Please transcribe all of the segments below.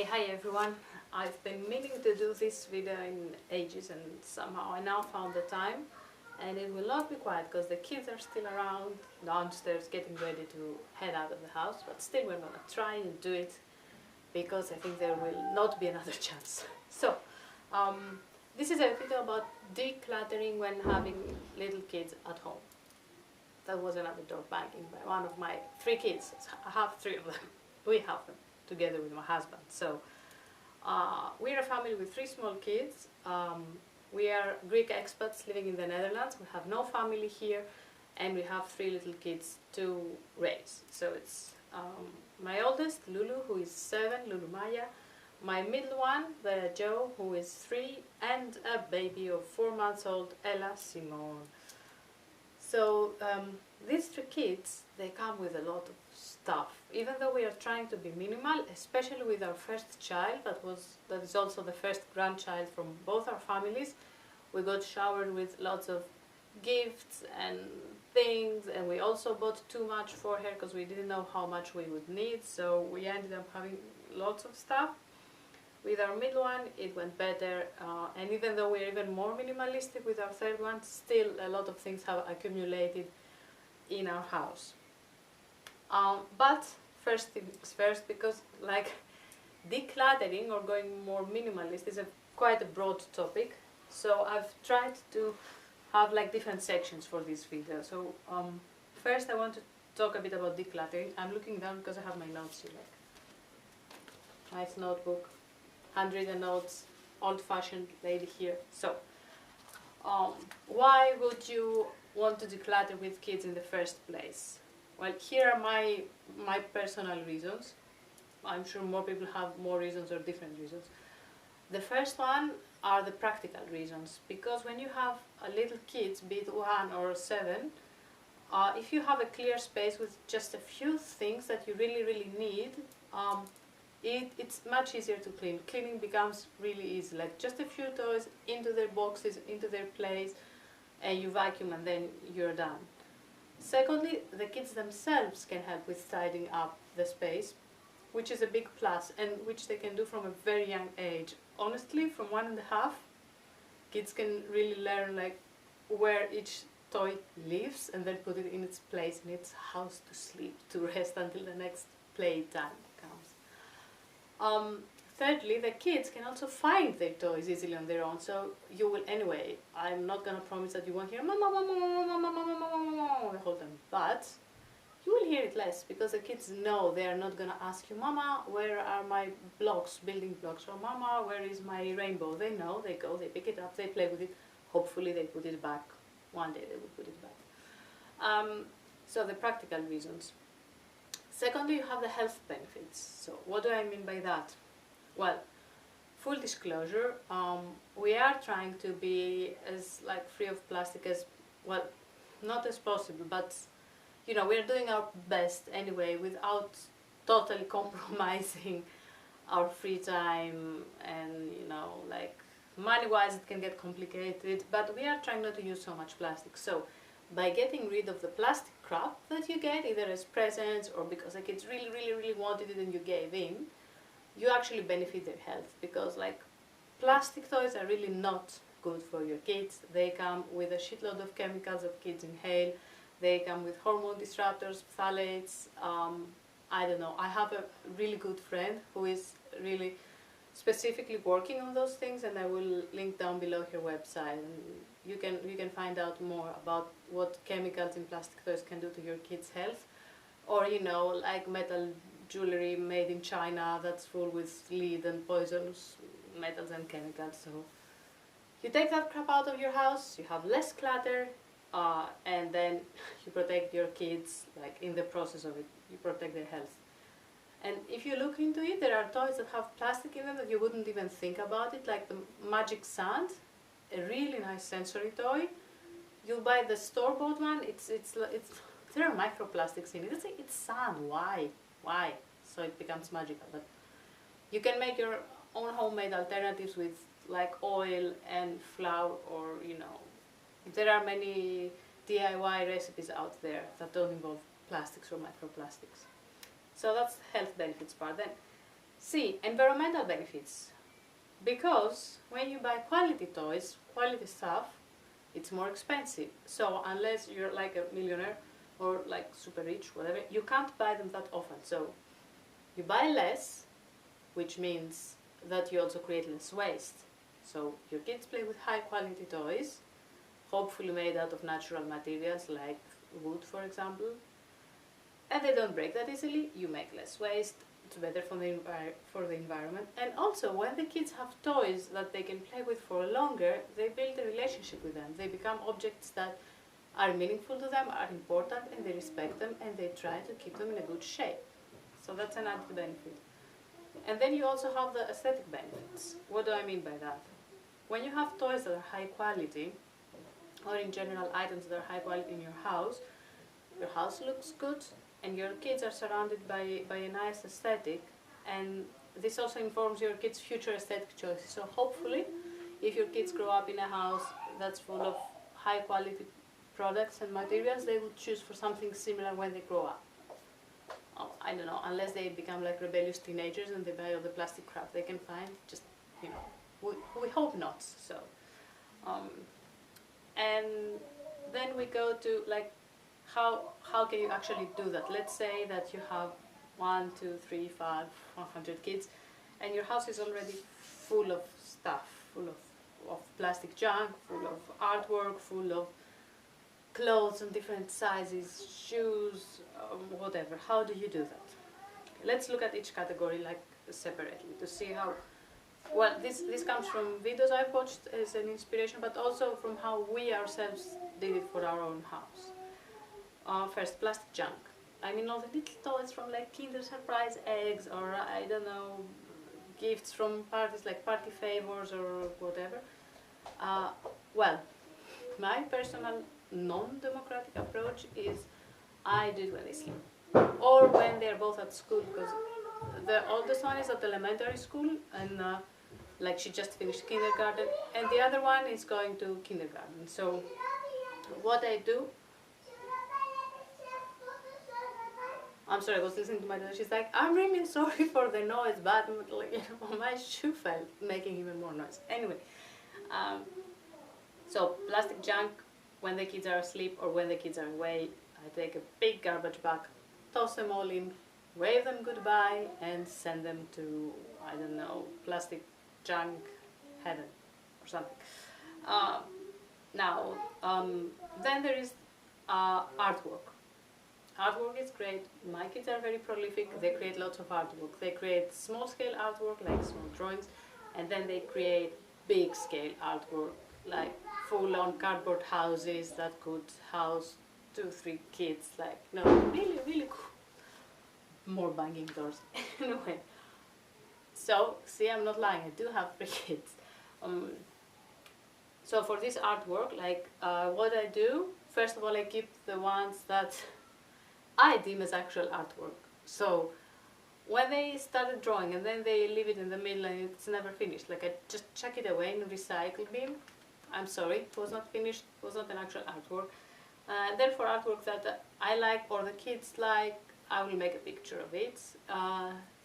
Hi everyone. I've been meaning to do this video in ages and somehow I now found the time, and it will not be quiet because the kids are still around downstairs getting ready to head out of the house, but still we're gonna try and do it because I think there will not be another chance. So this is a video about decluttering when having little kids at home. That was another door banging by one of my 3 kids. I have 3 of them. We have them together with my husband. So we're a family with 3 small kids. We are Greek expats living in the Netherlands. We have no family here, and we have 3 little kids to raise. So it's my oldest, Lulu, who is 7, Lulu Maya, my middle one, the Joe, who is 3, and a baby of 4 months old, Ella Simone. So these 3 kids, they come with a lot of stuff. Even though we are trying to be minimal, especially with our first child, that is also the first grandchild from both our families, we got showered with lots of gifts and things, and we also bought too much for her because we didn't know how much we would need, so we ended up having lots of stuff. With our middle one, it went better, and even though we're even more minimalistic with our third one, still a lot of things have accumulated in our house. But first things first, because like decluttering or going more minimalist is quite a broad topic, so I've tried to have like different sections for this video. So first I want to talk a bit about decluttering. I'm looking down because I have my notes here, like nice notebook, handwritten notes, old-fashioned lady here. So why would you want to declutter with kids in the first place? Well, here are my personal reasons. I'm sure more people have more reasons or different reasons. The first one are the practical reasons, because when you have a little kids, be it 1 or 7, if you have a clear space with just a few things that you really need, it's much easier to clean. Cleaning becomes really easy, like just a few toys into their boxes, into their place, and you vacuum and then you're done. Secondly, the kids themselves can help with tidying up the space, which is a big plus and which they can do from a very young age. Honestly, from 1.5, kids can really learn like where each toy lives and then put it in its place, in its house to sleep, to rest until the next playtime comes. Thirdly, the kids can also find their toys easily on their own, so you will anyway. I'm not gonna promise that you won't hear mama, mama, mama, mama, mama, mama, mama the whole time, but you will hear it less because the kids know they are not gonna ask you, mama, where are my blocks, building blocks, or mama, where is my rainbow? They know, they go, they pick it up, they play with it. Hopefully they put it back. One day they will put it back. So the practical reasons. Secondly, you have the health benefits. So what do I mean by that? Well, full disclosure, we are trying to be as like free of plastic as, well, not as possible, but you know, we're doing our best anyway without totally compromising our free time, and you know, like money-wise it can get complicated, but we are trying not to use so much plastic. So by getting rid of the plastic crap that you get, either as presents or because the kids really wanted it and you gave in, you actually benefit their health, because like plastic toys are really not good for your kids. They come with a shitload of chemicals that kids inhale. They come with hormone disruptors, phthalates. I don't know. I have a really good friend who is really specifically working on those things, and I will link down below her website, and you can find out more about what chemicals in plastic toys can do to your kids' health, or you know, like metal jewelry made in China that's full with lead and poisonous metals and chemicals. So you take that crap out of your house, you have less clutter, and then you protect your kids, like in the process of it, you protect their health. And if you look into it, there are toys that have plastic in them that you wouldn't even think about it, like the Magic Sand, a really nice sensory toy. You buy the store-bought one, there are microplastics in it. It's sand, why? So it becomes magical. But you can make your own homemade alternatives with like oil and flour, or you know, there are many DIY recipes out there that don't involve plastics or microplastics. So that's the health benefits part. Then C. Environmental benefits. Because when you buy quality toys, quality stuff, it's more expensive. So unless you're like a millionaire or like super rich, whatever, you can't buy them that often. So you buy less, which means that you also create less waste. So your kids play with high quality toys, hopefully made out of natural materials like wood, for example, and they don't break that easily. You make less waste. It's better for the environment. And also, when the kids have toys that they can play with for longer, they build a relationship with them. They become objects that are meaningful to them, are important, and they respect them, and they try to keep them in a good shape. So that's an added benefit. And then you also have the aesthetic benefits. What do I mean by that? When you have toys that are high quality, or in general items that are high quality in your house looks good, and your kids are surrounded by a nice aesthetic, and this also informs your kids' future aesthetic choices. So hopefully, if your kids grow up in a house that's full of high quality products and materials, they will choose for something similar when they grow up. Oh, I don't know, unless they become like rebellious teenagers and they buy all the plastic crap they can find. Just, you know, we hope not. So, and then we go to like how can you actually do that? Let's say that you have 1, 2, 3, 5, 100 kids, and your house is already full of stuff, full of plastic junk, full of artwork, full of clothes in different sizes, shoes, whatever. How do you do that? Okay, let's look at each category like separately to see how. Well, this comes from videos I've watched as an inspiration, but also from how we ourselves did it for our own house. First, plastic junk. I mean, all the little toys from like Kinder Surprise eggs, or I don't know, gifts from parties like party favors or whatever. Well, my personal non-democratic approach is I do it when they sleep, or when they're both at school, because the oldest one is at elementary school, and like she just finished kindergarten, and the other one is going to kindergarten. So what I do, I'm sorry, I was listening to my daughter. She's like, I'm really sorry for the noise, but like, you know, my shoe fell, making even more noise. Anyway, so plastic junk when the kids are asleep or when the kids are away, I take a big garbage bag, toss them all in, wave them goodbye, and send them to, I don't know, plastic junk heaven or something. Then there is artwork. Artwork is great. My kids are very prolific. They create lots of artwork. They create small-scale artwork, like small drawings, and then they create big-scale artwork, like full-on cardboard houses that could house 2, 3 kids. Like, no, really, really cool. More banging doors. Anyway, so see, I'm not lying. I do have 3 kids. So for this artwork, like what I do, first of all, I keep the ones that I deem as actual artwork. So when they started drawing and then they leave it in the middle and it's never finished, like I just chuck it away in the recycle bin. I'm sorry, it was not finished, it was not an actual artwork. Therefore, artwork that I like or the kids like, I will make a picture of it.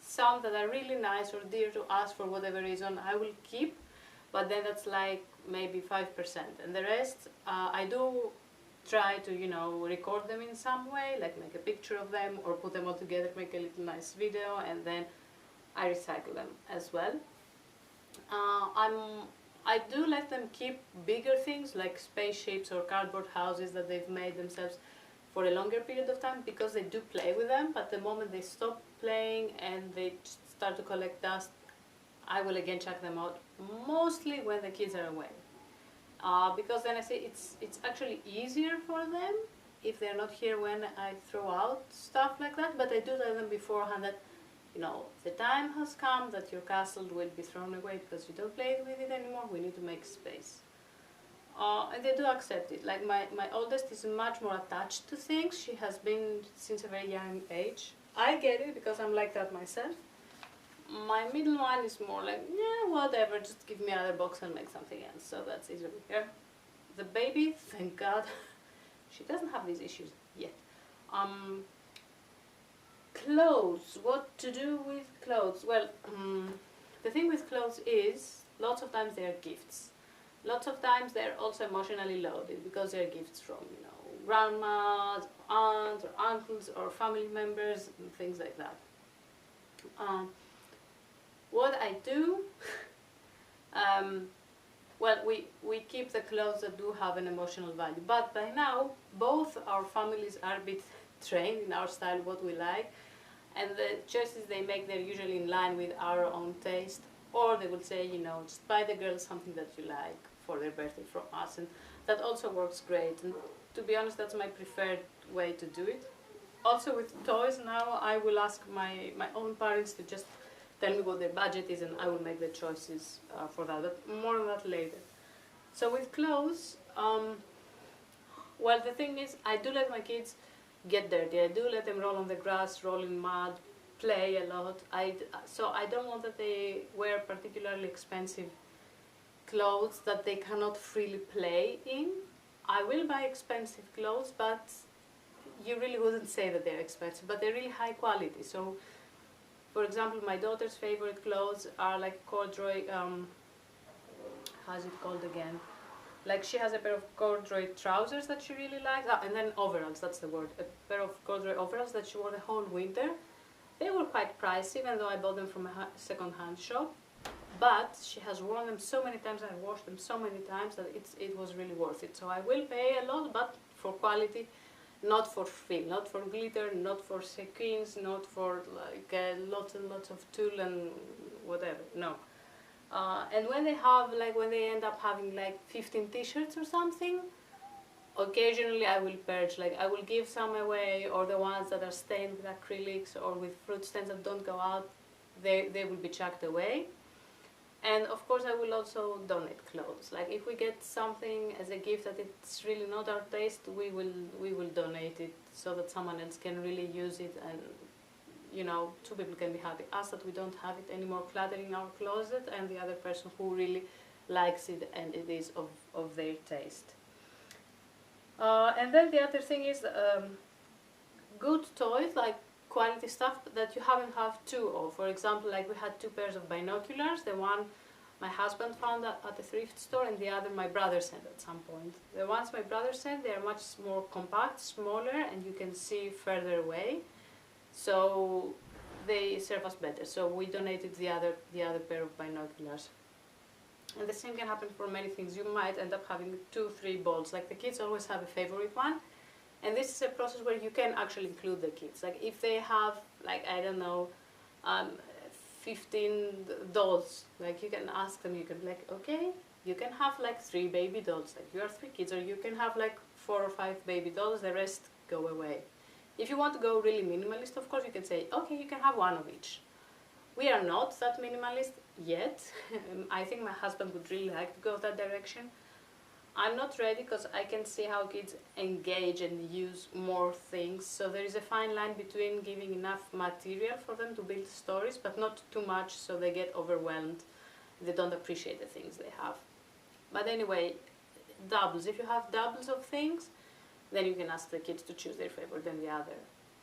Some that are really nice or dear to us for whatever reason, I will keep, but then that's like maybe 5%. And the rest, I do try to, you know, record them in some way, like make a picture of them or put them all together, make a little nice video, and then I recycle them as well. I do let them keep bigger things like spaceships or cardboard houses that they've made themselves for a longer period of time, because they do play with them, but the moment they stop playing and they start to collect dust, I will again chuck them out, mostly when the kids are away. Because then I say it's actually easier for them if they're not here when I throw out stuff like that, but I do tell them beforehand that, you know, the time has come that your castle will be thrown away because you don't play with it anymore, we need to make space. And they do accept it. Like my oldest is much more attached to things. She has been since a very young age. I get it because I'm like that myself. My middle one is more like, yeah, whatever, just give me another box and make something else. So that's easier here. The baby, thank God, she doesn't have these issues yet. clothes. What to do with clothes? Well, the thing with clothes is lots of times they are gifts. Lots of times they're also emotionally loaded because they're gifts from, grandmas, aunts, or uncles, or family members, and things like that. What I do, well, we keep the clothes that do have an emotional value, but by now both our families are a bit trained in our style, what we like, and the choices they make, they're usually in line with our own taste, or they will say, just buy the girls something that you like for their birthday from us, and that also works great. And to be honest, that's my preferred way to do it. Also with toys now, I will ask my own parents to just tell me what their budget is, and I will make the choices for that, but more on that later. So with clothes, well, the thing is, I do let my kids get dirty. I do let them roll on the grass, roll in mud, play a lot. So I don't want that they wear particularly expensive clothes that they cannot freely play in. I will buy expensive clothes, but you really wouldn't say that they're expensive, but they're really high quality. So, for example, my daughter's favorite clothes are like corduroy, how's it called again? Like she has a pair of corduroy trousers that she really likes, and then overalls, that's the word. A pair of corduroy overalls that she wore the whole winter. They were quite pricey, even though I bought them from a second-hand shop. But she has worn them so many times, I washed them so many times that it was really worth it. So I will pay a lot, but for quality, not for feel, not for glitter, not for sequins, not for like lots and lots of tulle and whatever, no. And when they end up having like 15 t-shirts or something, occasionally I will purge, like I will give some away, or the ones that are stained with acrylics or with fruit stains that don't go out, they will be chucked away. And of course I will also donate clothes. Like if we get something as a gift that it's really not our taste, we will donate it so that someone else can really use it, and two people can be happy. Us that we don't have it anymore cluttering in our closet, and the other person who really likes it and it is of their taste. And then the other thing is good toys, like quality stuff that you haven't have two of. For example, like we had 2 pairs of binoculars. The one my husband found at a thrift store, and the other my brother sent at some point. The ones my brother sent, they are much more compact, smaller, and you can see further away. So they serve us better. So we donated the other pair of binoculars. And the same can happen for many things. You might end up having 2-3 balls. Like the kids always have a favorite one. And this is a process where you can actually include the kids. Like if they have, like, I don't know, 15 dolls, like you can ask them, you can be like, okay, you can have like 3 baby dolls, like you are 3 kids, or you can have like 4 or 5 baby dolls, the rest go away. If you want to go really minimalist, of course you can say, okay, you can have 1 of each. We are not that minimalist yet. I think my husband would really like to go that direction. I'm not ready because I can see how kids engage and use more things. So there is a fine line between giving enough material for them to build stories, but not too much so they get overwhelmed. They don't appreciate the things they have. But anyway, doubles. If you have doubles of things, then you can ask the kids to choose their favorite, then the other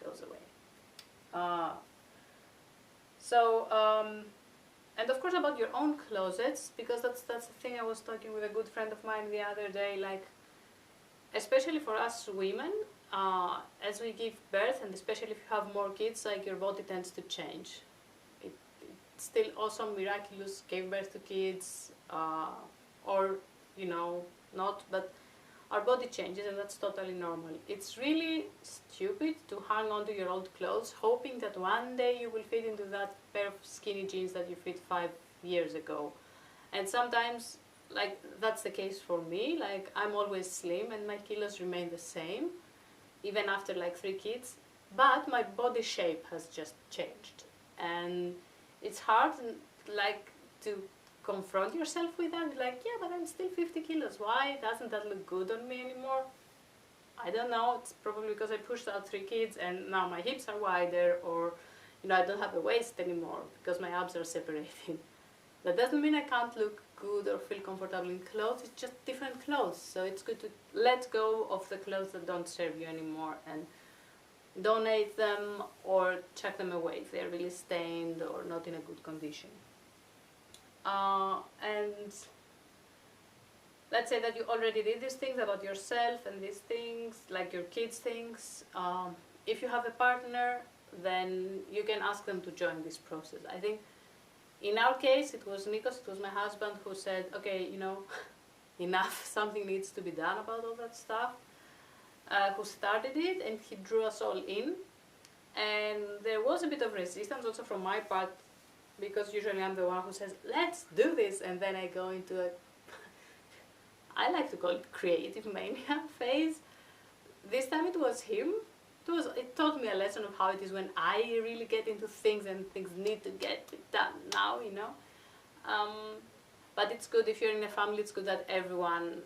goes away. And of course about your own closets, because that's the thing. I was talking with a good friend of mine the other day, like, especially for us women, as we give birth, and especially if you have more kids, like your body tends to change. It's still awesome, miraculous, gave birth to kids, or, not, but our body changes, and that's totally normal. It's really stupid to hang on to your old clothes, hoping that one day you will fit into that pair of skinny jeans that you fit 5 years ago. And sometimes, like, that's the case for me. Like, I'm always slim and my kilos remain the same, even after like 3 kids. But my body shape has just changed. And it's hard, like, to confront yourself with that, like, yeah, but I'm still 50 kilos. Why doesn't that look good on me anymore? I don't know. It's probably because I pushed out 3 kids and now my hips are wider, or, I don't have a waist anymore because my abs are separating. That doesn't mean I can't look good or feel comfortable in clothes. It's just different clothes. So it's good to let go of the clothes that don't serve you anymore and donate them or chuck them away if they're really stained or not in a good condition. And let's say that you already did these things about yourself and these things, like your kids' things. If you have a partner, then you can ask them to join this process. I think in our case, it was Nikos, it was my husband, who said, okay, you know, enough, something needs to be done about all that stuff, who started it, and he drew us all in. And there was a bit of resistance also from my part, because usually I'm the one who says, let's do this, and then I go into a, I like to call it creative mania phase. This time it was him. It taught me a lesson of how it is when I really get into things and things need to get done now, you know. But it's good if you're in a family, it's good that everyone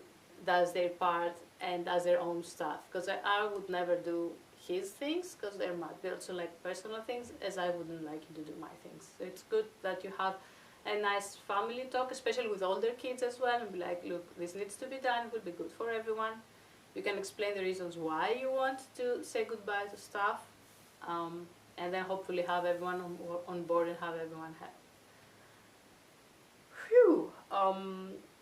does their part and does their own stuff. Because I would never do his things, because there might be also like personal things, as I wouldn't like you to do my things. So it's good that you have a nice family talk, especially with older kids as well, and be like, look, this needs to be done, it will be good for everyone. You can explain the reasons why you want to say goodbye to stuff, and then hopefully have everyone on board and have everyone happy. Phew!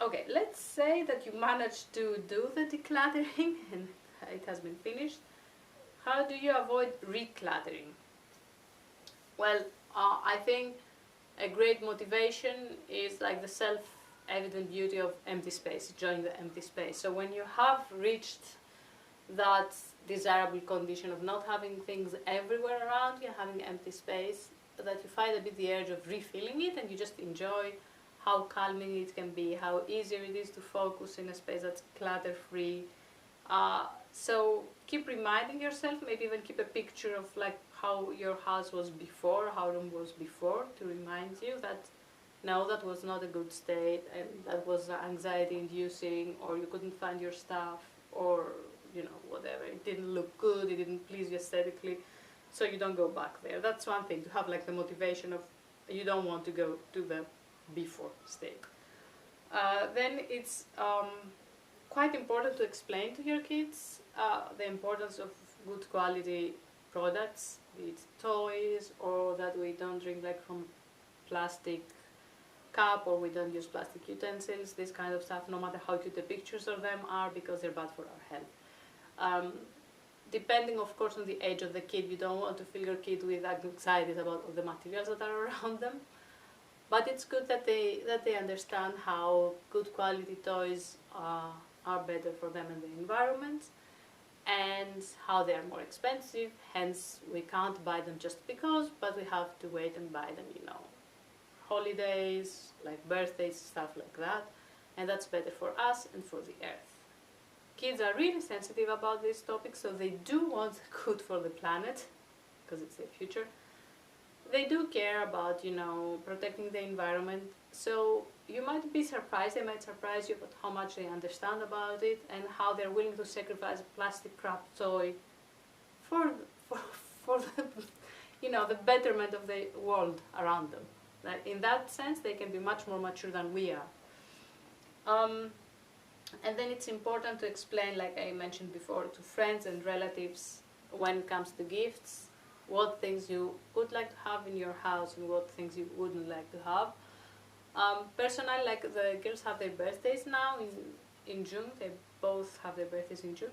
Okay, let's say that you managed to do the decluttering and it has been finished. How do you avoid recluttering? Well, I think a great motivation is like the self-evident beauty of empty space, enjoying the empty space. So when you have reached that desirable condition of not having things everywhere around you, having empty space, that you find a bit the urge of refilling it, and you just enjoy how calming it can be, how easier it is to focus in a space that's clutter-free. So keep reminding yourself, maybe even keep a picture of like how your house was before, how room was before, to remind you that no, that was not a good state, and that was anxiety-inducing, or you couldn't find your stuff, or you know, whatever, it didn't look good, it didn't please you aesthetically, so you don't go back there. That's one thing, to have like the motivation of you don't want to go to the before state. Then it's quite important to explain to your kids the importance of good quality products, be it toys, or that we don't drink like from plastic cup, or we don't use plastic utensils, this kind of stuff, no matter how cute the pictures of them are, because they're bad for our health. Depending of course on the age of the kid, you don't want to fill your kid with anxieties about all the materials that are around them. But it's good that they understand how good quality toys are better for them and the environment, and how they are more expensive. Hence, we can't buy them just because, but we have to wait and buy them, you know, holidays, like birthdays, stuff like that, and that's better for us and for the earth. Kids are really sensitive about this topic, so they do want good for the planet, because it's their future. They do care about, you know, protecting the environment, so you might be surprised, they might surprise you about how much they understand about it, and how they're willing to sacrifice a plastic crap toy for the, you know, the betterment of the world around them. Like, in that sense, they can be much more mature than we are. And then it's important to explain, like I mentioned before, to friends and relatives when it comes to gifts, what things you would like to have in your house and what things you wouldn't like to have. Personally, like the girls have their birthdays now in June, they both have their birthdays in June,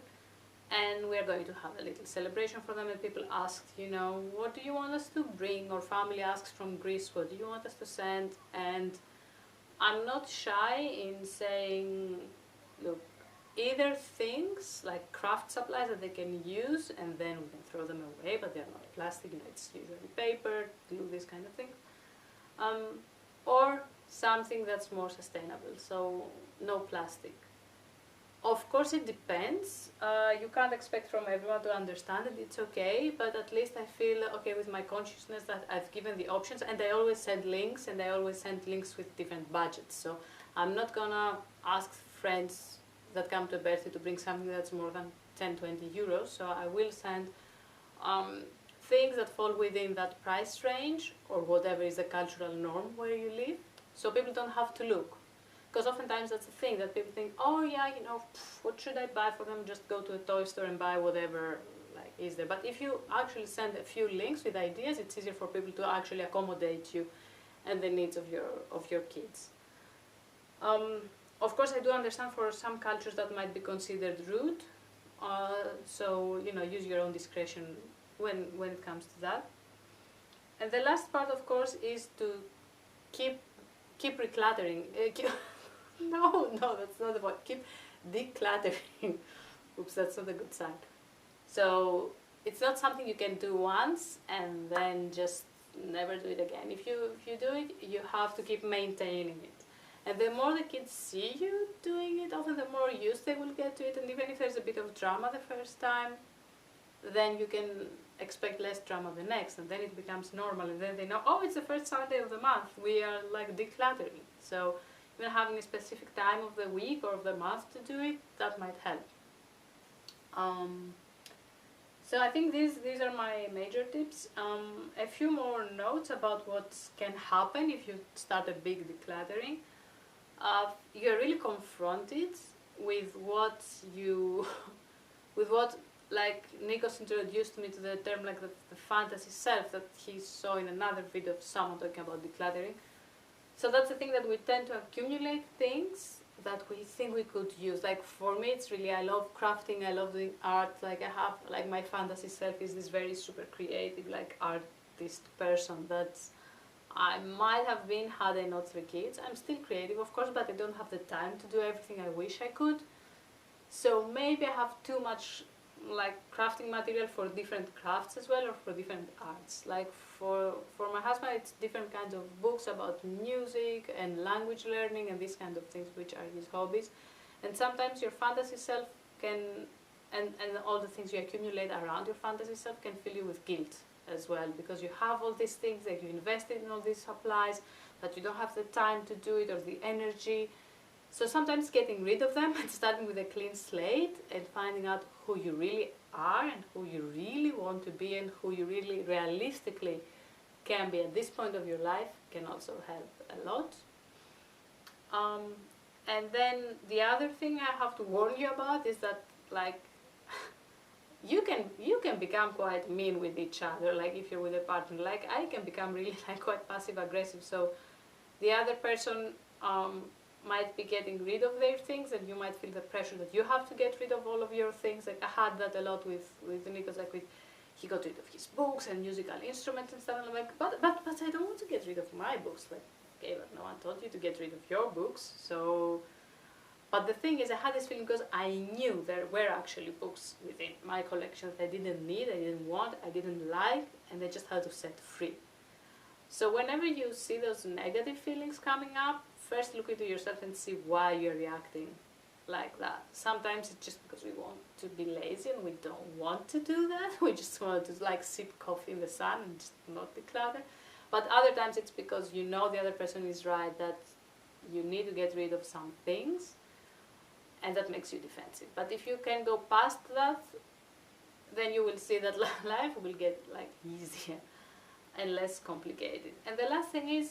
and we're going to have a little celebration for them, and people asked, you know, what do you want us to bring, or family asks from Greece, what do you want us to send? And I'm not shy in saying, look, either things like craft supplies that they can use and then we can throw them away, but they're not plastic, you know, it's usually paper, glue, this kind of thing, or something that's more sustainable, so no plastic. Of course it depends, you can't expect from everyone to understand it, it's okay, but at least I feel okay with my consciousness that I've given the options, and I always send links, and I always send links with different budgets, so I'm not gonna ask friends that come to a birthday to bring something that's more than 10-20 euros, so I will send things that fall within that price range, or whatever is the cultural norm where you live, so people don't have to look. Because oftentimes that's the thing, that people think, oh yeah, you know, what should I buy for them? Just go to a toy store and buy whatever, like is there. But if you actually send a few links with ideas, it's easier for people to actually accommodate you and the needs of your kids. Of course, I do understand for some cultures that might be considered rude, so use your own discretion when it comes to that. And the last part, of course, is to keep recluttering. No, that's not the point. Keep decluttering. Oops, that's not a good sign. So it's not something you can do once and then just never do it again. If you do it, you have to keep maintaining it. And the more the kids see you doing it, often the more used they will get to it. And even if there's a bit of drama the first time, then you can expect less drama the next, and then it becomes normal, and then they know, oh, it's the first Sunday of the month, we are like decluttering. So even having a specific time of the week or of the month to do it, that might help. So I think these are my major tips. A few more notes about what can happen if you start a big decluttering. You're really confronted with what like Nikos introduced me to the term like the fantasy self that he saw in another video of someone talking about decluttering. So that's the thing, that we tend to accumulate things that we think we could use. Like for me, it's really, I love crafting, I love doing art. Like I have, like my fantasy self is this very super creative, like artist person that I might have been had I not 3 kids. I'm still creative, of course, but I don't have the time to do everything I wish I could. So maybe I have too much like crafting material for different crafts as well, or for different arts. Like for my husband, it's different kinds of books about music and language learning and these kind of things, which are his hobbies. And sometimes your fantasy self can, and all the things you accumulate around your fantasy self can fill you with guilt as well, because you have all these things that you invested in all these supplies, but you don't have the time to do it or the energy. So sometimes getting rid of them and starting with a clean slate and finding out who you really are and who you really want to be and who you really realistically can be at this point of your life can also help a lot. And then the other thing I have to warn you about is that, like, you can become quite mean with each other. Like if you're with a partner, like I can become really like quite passive aggressive. So the other person might be getting rid of their things, and you might feel the pressure that you have to get rid of all of your things. Like I had that a lot with Nikos, like he got rid of his books and musical instruments and stuff, and I'm like, but I don't want to get rid of my books. Like, okay, but no one told you to get rid of your books. So, but the thing is, I had this feeling because I knew there were actually books within my collection that I didn't need, I didn't want, I didn't like, and I just had to set free. So whenever you see those negative feelings coming up, first look into yourself and see why you're reacting like that. Sometimes it's just because we want to be lazy and we don't want to do that. We just want to like sip coffee in the sun and just not declutter. But other times it's because you know the other person is right, that you need to get rid of some things, and that makes you defensive. But if you can go past that, then you will see that life will get like easier and less complicated. And the last thing is,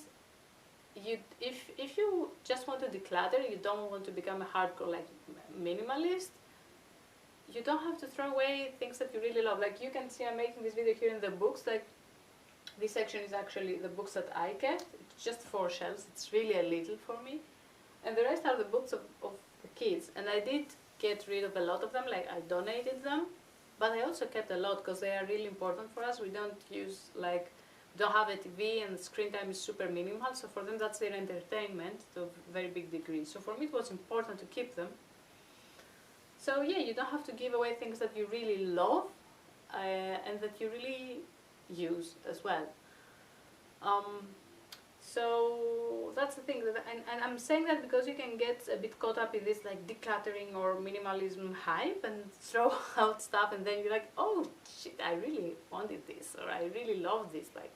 if you just want to declutter, you don't want to become a hardcore like minimalist, you don't have to throw away things that you really love. Like you can see I'm making this video here in the books, like this section is actually the books that I kept. It's just 4 shelves, it's really a little for me. And the rest are the books of the kids. And I did get rid of a lot of them, like I donated them, but I also kept a lot because they are really important for us. We don't use like, don't have a TV, and the screen time is super minimal, so for them that's their entertainment to a very big degree. So for me it was important to keep them. So yeah, you don't have to give away things that you really love and that you really use as well. So that's the thing, and I'm saying that because you can get a bit caught up in this like decluttering or minimalism hype and throw out stuff, and then you're like, oh shit, I really wanted this, or I really love this. Like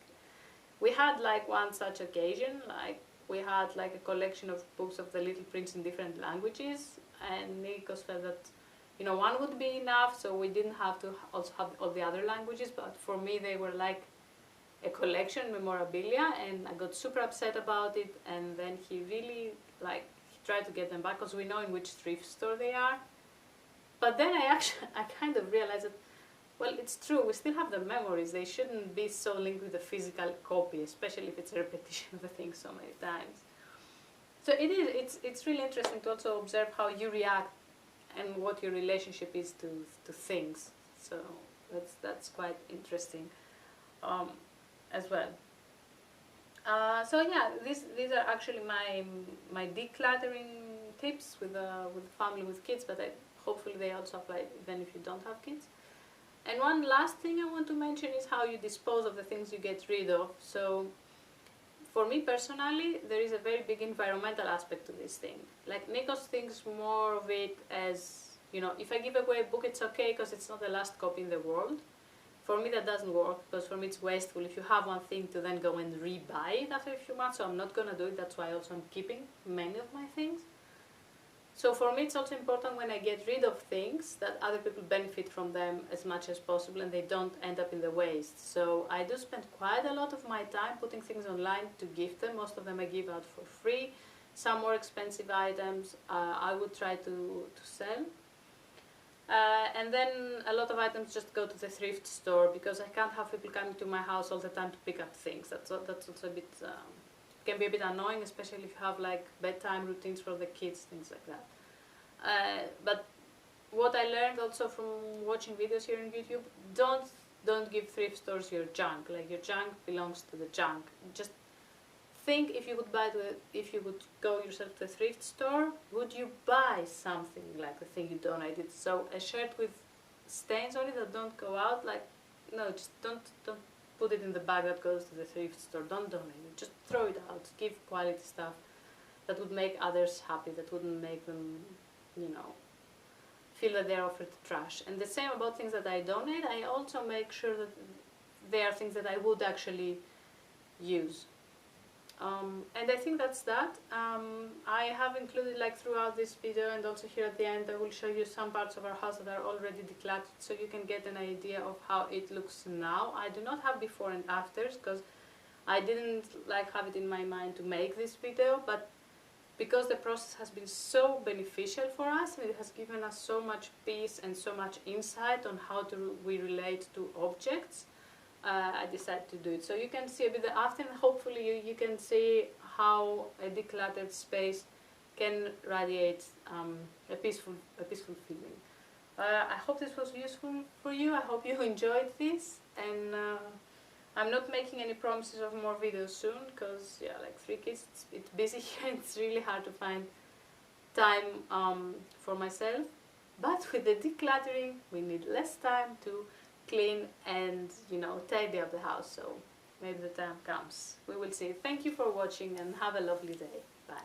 we had like one such occasion, like we had like a collection of books of the Little Prince in different languages, and Nikos felt that, you know, one would be enough, so we didn't have to also have all the other languages, but for me they were like a collection, memorabilia, and I got super upset about it. And then he really like, he tried to get them back because we know in which thrift store they are. But then I kind of realized that well, it's true, we still have the memories. They shouldn't be so linked with the physical copy, especially if it's a repetition of the thing so many times. So it's really interesting to also observe how you react and what your relationship is to things. So that's quite interesting as well. So yeah, these are actually my decluttering tips with family with kids, but hopefully they also apply even if you don't have kids. And one last thing I want to mention is how you dispose of the things you get rid of. So for me personally, there is a very big environmental aspect to this thing. Like Nikos thinks more of it as, you know, if I give away a book, it's okay because it's not the last copy in the world. For me that doesn't work, because for me it's wasteful if you have one thing to then go and re-buy it after a few months, so I'm not going to do it. That's why also I'm keeping many of my things. So for me it's also important when I get rid of things that other people benefit from them as much as possible and they don't end up in the waste. So I do spend quite a lot of my time putting things online to gift them. Most of them I give out for free. Some more expensive items I would try to sell. And then a lot of items just go to the thrift store because I can't have people coming to my house all the time to pick up things. That's also a bit, can be a bit annoying, especially if you have like bedtime routines for the kids, things like that. But what I learned also from watching videos here on YouTube, don't give thrift stores your junk. Like your junk belongs to the junk. Just think if you would go yourself to a thrift store, would you buy something like the thing you donated? So a shirt with stains on it that don't go out, like, no, just don't put it in the bag that goes to the thrift store. Don't donate it. Just throw it out. Give quality stuff that would make others happy, that wouldn't make them, you know, feel that they're offered trash. And the same about things that I donate. I also make sure that they are things that I would actually use. And I think that's that. I have included, like, throughout this video and also here at the end, I will show you some parts of our house that are already decluttered so you can get an idea of how it looks now. I do not have before and afters because I didn't like have it in my mind to make this video, but because the process has been so beneficial for us and it has given us so much peace and so much insight on how we relate to objects, I decided to do it. So you can see a bit the after, and hopefully you can see how a decluttered space can radiate a peaceful feeling. I hope this was useful for you. I hope you enjoyed this, and I'm not making any promises of more videos soon because, yeah, like 3 kids, it's busy here. It's really hard to find time for myself. But with the decluttering, we need less time to clean and, you know, tidy up the house. So maybe the time comes. We will see. Thank you for watching and have a lovely day. Bye.